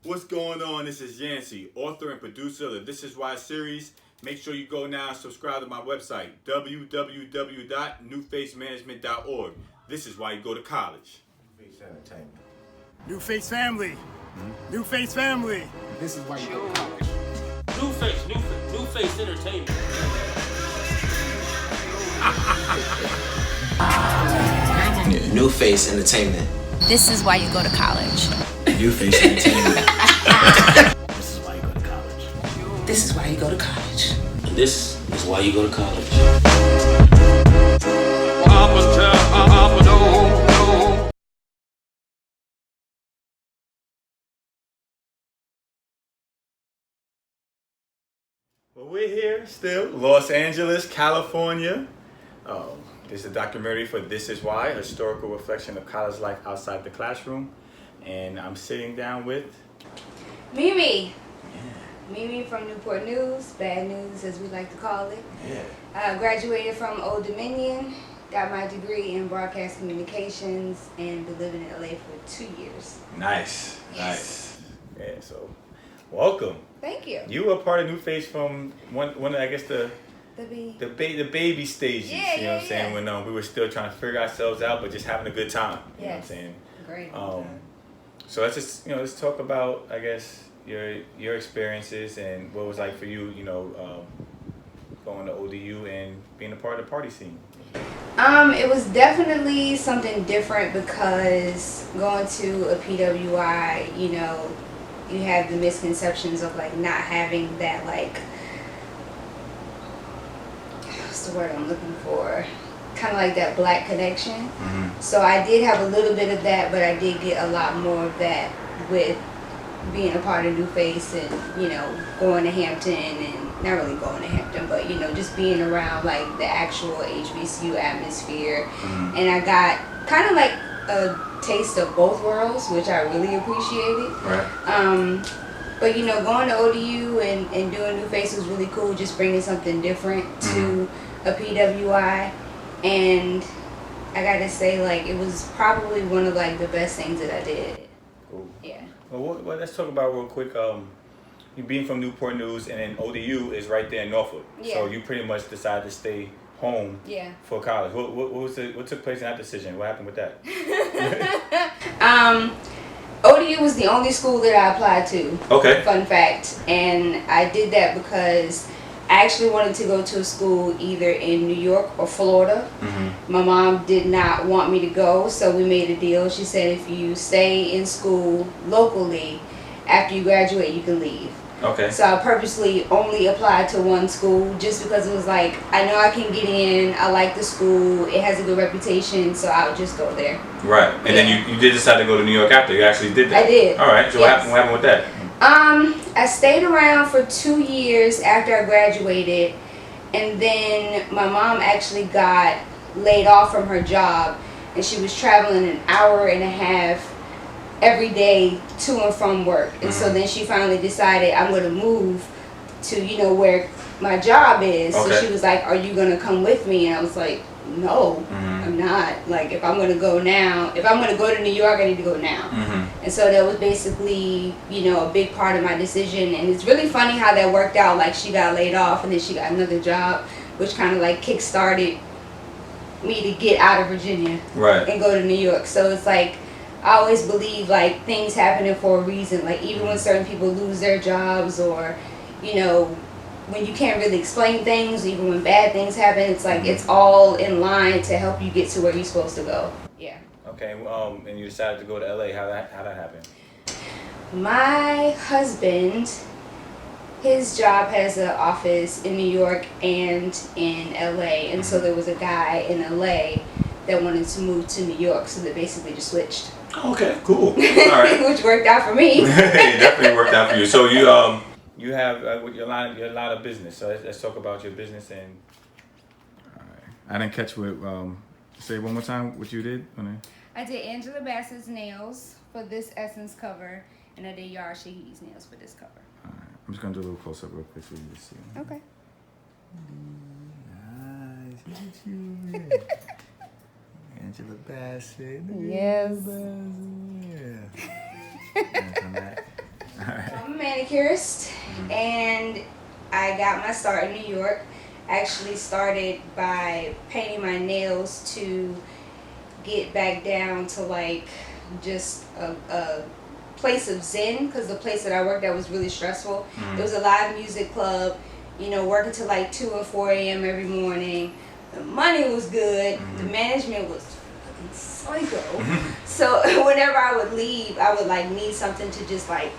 What's going on? This is Yancey, author and producer of the This Is Why series. Make sure you go now and subscribe to my website, www.newfacemanagement.org. This is why you go to college. Face Entertainment. New Face Family. New Face Family. This is why you go to college. New Face Entertainment. New Face Entertainment. This is why you go to college. New Face Entertainment. This is why you go to college. This is why you go to college. And this is why you go to college. Well, we're here still, Los Angeles, California. This is a documentary for This Is Why, a historical reflection of college life outside the classroom. And I'm sitting down with Mimi. Mimi from Newport News, Bad News as we like to call it. Graduated from Old Dominion, got my degree in broadcast communications, and been living in LA for 2 years. Nice. Yeah, so welcome. Thank you. You were part of New Face from one of, I guess, the baby stages. Yeah, you know what I'm saying? When we were still trying to figure ourselves out, but just having a good time. You know what I'm saying? Great. So let's just let's talk about, I guess, your experiences and what it was like for you, going to ODU and being a part of the party scene. It was definitely something different because going to a PWI, you have the misconceptions of like not having that what's the word I'm looking for? Kind of like that black connection. Mm-hmm. So I did have a little bit of that, but I did get a lot more of that with being a part of New Face and, going to Hampton and not really going to Hampton, but, just being around like the actual HBCU atmosphere. Mm-hmm. And I got kind of like a taste of both worlds, which I really appreciated. Right. But going to ODU and doing New Face was really cool, just bringing something different to a PWI. And I gotta say, it was probably one of the best things that I did. Cool. Yeah. Well, let's talk about real quick. You being from Newport News, and then ODU is right there in Norfolk. Yeah. So you pretty much decided to stay home. Yeah. For college. What took place in that decision? What happened with that? ODU was the only school that I applied to. Okay. Fun fact. And I did that because I actually wanted to go to a school either in New York or Florida. Mm-hmm. My mom did not want me to go, so we made a deal. She said if you stay in school locally, after you graduate, you can leave. Okay. So I purposely only applied to one school just because it was I know I can get in, I like the school, it has a good reputation, so I would just go there. Right. And then you did decide to go to New York after. You actually did that. I did. All right. So Yes. what happened with that? I stayed around for 2 years after I graduated, and then my mom actually got laid off from her job, and she was traveling an hour and a half every day to and from work. And so then she finally decided I'm going to move to, where my job is. Okay. So she was like, are you going to come with me? And I was like, no, I'm not. If I'm going to go now, if I'm going to go to New York, I need to go now. Mm-hmm. And so that was basically, a big part of my decision. And it's really funny how that worked out. She got laid off and then she got another job, which kind of kick-started me to get out of Virginia. Right. And go to New York. So it's I always believe things happening for a reason. Even when certain people lose their jobs or, when you can't really explain things, even when bad things happen, it's it's all in line to help you get to where you're supposed to go. Yeah. Okay. And you decided to go to LA. How that happened? My husband, his job has an office in New York and in LA, and so there was a guy in LA that wanted to move to New York, so they basically just switched. Okay. Cool. All right. Which worked out for me. It definitely worked out for you. So you have your line of business. So let's talk about your business and. All right. I didn't catch what. Say one more time what you did. I did Angela Bassett's nails for this Essence cover, and I did Yara Shahid's nails for this cover. All right. I'm just gonna do a little close up real quick so you can see. Okay. Nice. Look at you. Angela Bassett. Yes. Yeah. I'm a manicurist, and I got my start in New York. Actually started by painting my nails to get back down to like just a place of zen, because the place that I worked at was really stressful. It was a live music club, working till like 2 or 4 a.m. every morning. The money was good. The management was fucking psycho. So whenever I would leave, I would like need something to just like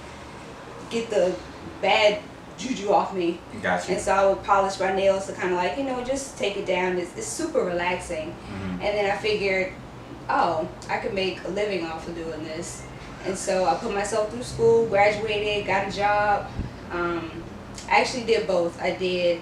get the bad juju off me. Gotcha. And so I would polish my nails to kind of like, just take it down. It's super relaxing. And then I figured, oh, I could make a living off of doing this. And so I put myself through school, graduated, got a job. I actually did both. I did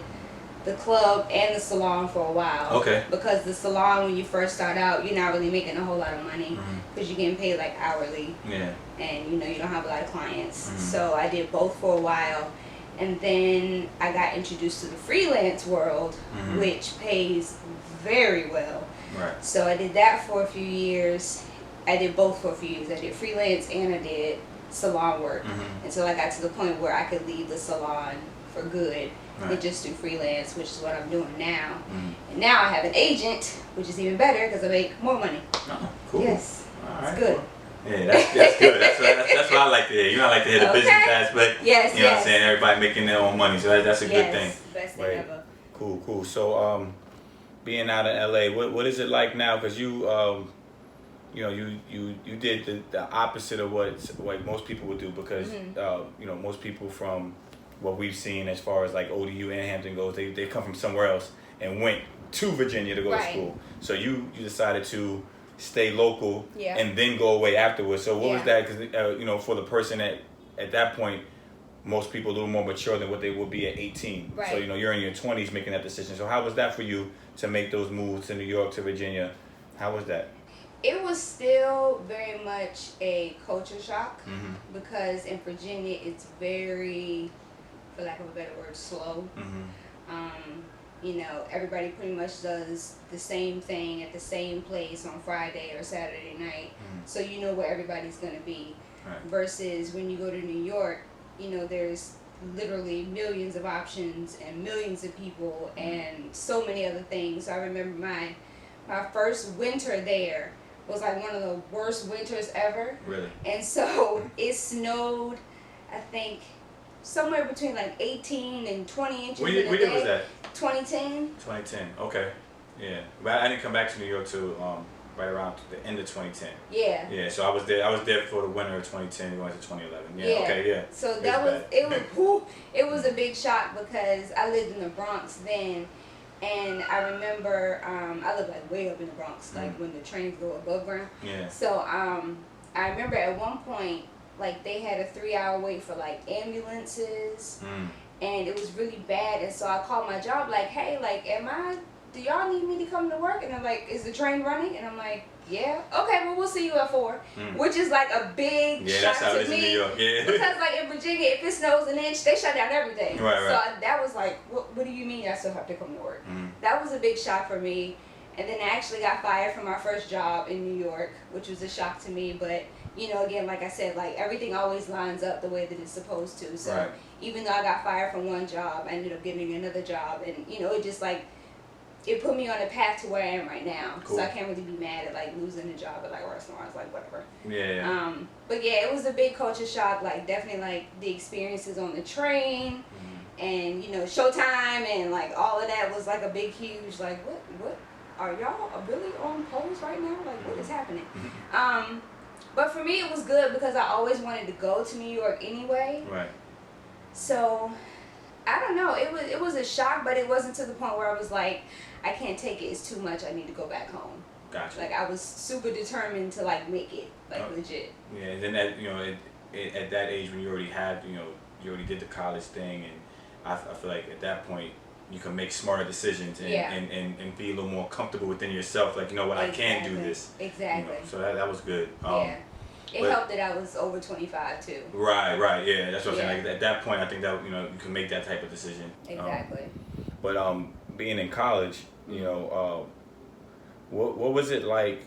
the club and the salon for a while. Okay. Because the salon, when you first start out, you're not really making a whole lot of money because you're getting paid like hourly. Yeah. And you don't have a lot of clients. So I did both for a while. And then I got introduced to the freelance world, which pays very well. Right. So I did that for a few years. I did both for a few years. I did freelance and I did salon work. Until I got to the point where I could leave the salon for good and just do freelance, which is what I'm doing now. And now I have an agent, which is even better because I make more money. Oh, cool. Yes, All it's right, good. cool. Yeah, that's good. That's what I like to hear. You don't like to hear the business aspect. Yes, you know what I'm saying? Everybody making their own money, so that's a good thing. Best thing Right. ever. Cool. So, being out in LA, what is it like now? Because you did the opposite of what most people would do. Because most people from what we've seen as far as like ODU and Hampton goes, they come from somewhere else and went to Virginia to go to school. So you decided to stay local and then go away afterwards. So what was that? Because for the person at that point, most people a little more mature than what they would be at 18. Right. So you're in your 20s making that decision. So how was that for you to make those moves to New York, to Virginia? How was that? It was still very much a culture shock because in Virginia it's very, for lack of a better word, slow. Everybody pretty much does the same thing at the same place on Friday or Saturday night. So you know where everybody's going to be. Right. Versus when you go to New York, there's literally millions of options and millions of people and so many other things. So I remember my first winter there was like one of the worst winters ever. Really? And so it snowed, I think, somewhere between like 18 and 20 inches When in a day. was that? 2010. 2010. Okay. Yeah. But I didn't come back to New York till right around the end of 2010. Yeah. Yeah. So I was there for the winter of 2010 going to 2011. Yeah. Okay. Yeah. So It it was a big shock because I lived in the Bronx then. And I remember, I lived like way up in the Bronx, like when the trains go above ground. Yeah. So I remember at one point, like they had a 3-hour wait for like ambulances, and it was really bad. And so I called my job like, hey, like, do y'all need me to come to work? And I'm like, is the train running? And I'm like, yeah. Okay, well, we'll see you at 4, which is like a big shock that's how to it is me. in New York. Yeah. Because like in Virginia, if it snows an inch, they shut down everything. Right. So that was like, what do you mean I still have to come to work? That was a big shock for me. And then I actually got fired from my first job in New York, which was a shock to me. But, again, like I said, like everything always lines up the way that it's supposed to. So even though I got fired from one job, I ended up getting another job. And, it just like, it put me on a path to where I am right now. Cool. So I can't really be mad at like losing a job at like restaurants, like whatever. Yeah. But yeah, it was a big culture shock. Like definitely like the experiences on the train, and Showtime and like all of that was like a big huge like what are y'all really on poles right now? Like what is happening? But for me it was good because I always wanted to go to New York anyway. Right. So I don't know. It was a shock, but it wasn't to the point where I was like, I can't take it. It's too much. I need to go back home. Gotcha. Like I was super determined to like make it legit. Yeah, and then that at that age when you already had you already did the college thing, and I feel like at that point you can make smarter decisions and be a little more comfortable within yourself. Like I can do this. Exactly. So that was good. It helped that I was over 25 too. Right. Yeah, that's what I'm saying. Like at that point, I think that you can make that type of decision. Exactly. But being in college, what was it like?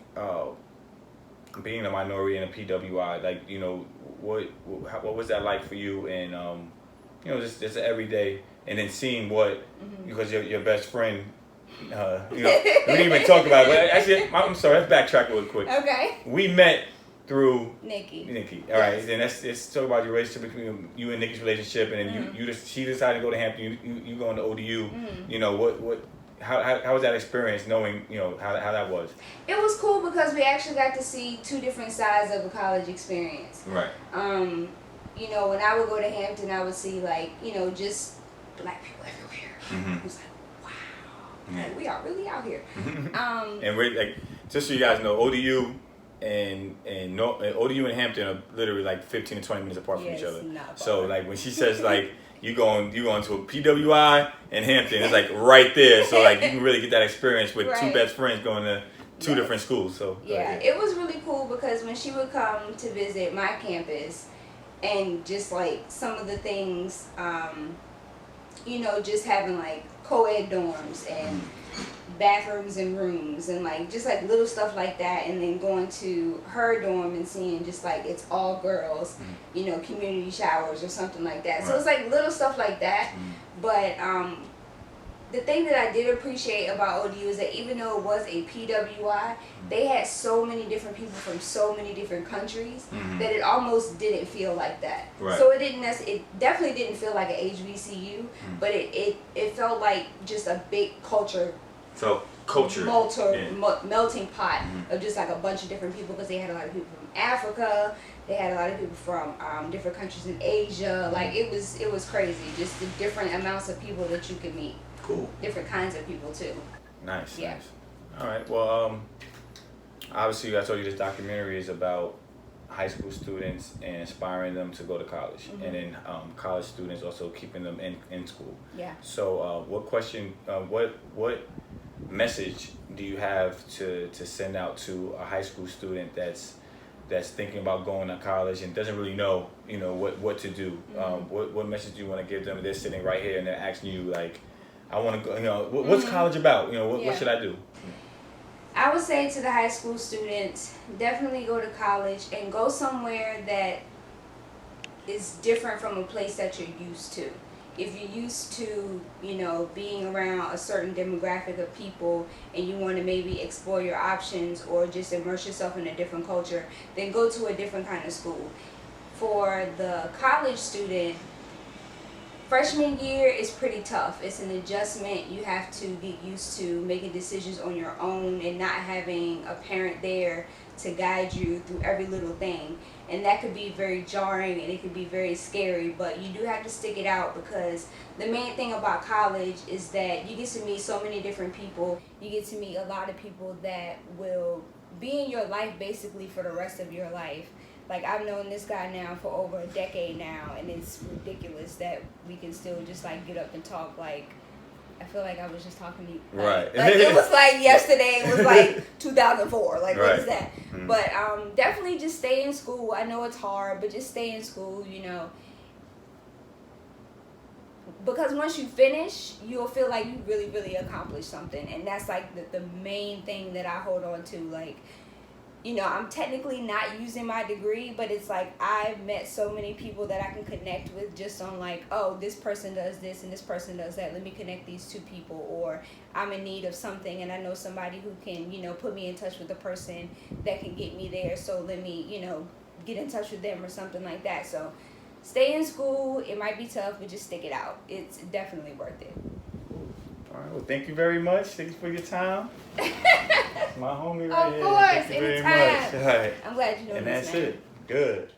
being a minority in a PWI, like, you know, what was that like for you? And you know, just everyday, and then seeing what, because your best friend, you know, we didn't even talk about it. But actually, I'm sorry, let's backtrack real quick. Okay. We met through Nikki. All right, then let's talk about your relationship between you and Nikki's relationship, and then she decided to go to Hampton. You going to ODU. You know how was that experience, knowing, you know, how that was? It was cool because we actually got to see two different sides of a college experience. Right. You know, when I would go to Hampton, I would see, like, you know, just black people everywhere. It was like, wow, like, we are really out here. And we're like, just so you guys know, ODU and ODU and Hampton are literally like 15 to 20 minutes apart from each other. So like when she says like you going to a PWI and Hampton, it's like right there. So like you can really get that experience with two best friends going to two different schools. So yeah, it was really cool because when she would come to visit my campus, and just like some of the things, you know, just having like co-ed dorms and bathrooms and rooms and like just like little stuff like that, and then going to her dorm and seeing just like it's all girls, you know, community showers or something like that. So it's like little stuff like that. But the thing that I did appreciate about ODU is that even though it was a PWI, they had so many different people from so many different countries that it almost didn't feel like that. Right. So it definitely didn't feel like an HBCU, but it felt like just a big culture. So culture. Melting pot of just like a bunch of different people, because they had a lot of people from Africa. They had a lot of people from different countries in Asia. Like it was crazy, just the different amounts of people that you could meet. Cool. Different kinds of people too. Nice. Yeah. Nice. All right. Well, obviously, I told you this documentary is about high school students and inspiring them to go to college, and then college students also keeping them in school. Yeah. So, what message do you have to send out to a high school student that's thinking about going to college and doesn't really know, you know, what to do? What message do you want to give them? They're sitting right here and they're asking you like, I want to go, you know, what's college about? You know, what should I do? I would say to the high school students, definitely go to college and go somewhere that is different from a place that you're used to. If you're used to, you know, being around a certain demographic of people and you want to maybe explore your options or just immerse yourself in a different culture, then go to a different kind of school. For the college student, freshman year is pretty tough. It's an adjustment. You have to get used to making decisions on your own and not having a parent there to guide you through every little thing. And that could be very jarring and it could be very scary, but you do have to stick it out, because the main thing about college is that you get to meet so many different people. You get to meet a lot of people that will be in your life basically for the rest of your life. Like, I've known this guy now for over a decade now, and it's ridiculous that we can still just, like, get up and talk. Like, I feel like I was just talking to you. Like, like it was like yesterday. It was like 2004. Like, what is that? But definitely just stay in school. I know it's hard, but just stay in school, you know. Because once you finish, you'll feel like you really, really accomplished something. And that's, like, the main thing that I hold on to. Like, you know, I'm technically not using my degree, but it's like I've met so many people that I can connect with just on like, oh, this person does this and this person does that. Let me connect these two people. Or I'm in need of something and I know somebody who can, you know, put me in touch with the person that can get me there. So let me, you know, get in touch with them or something like that. So stay in school. It might be tough, but just stick it out. It's definitely worth it. All right, well, thank you very much. Thanks for your time. My homie right here. Of course, thank you very anytime. much. All right. I'm glad you know And this, that's man. it. Good.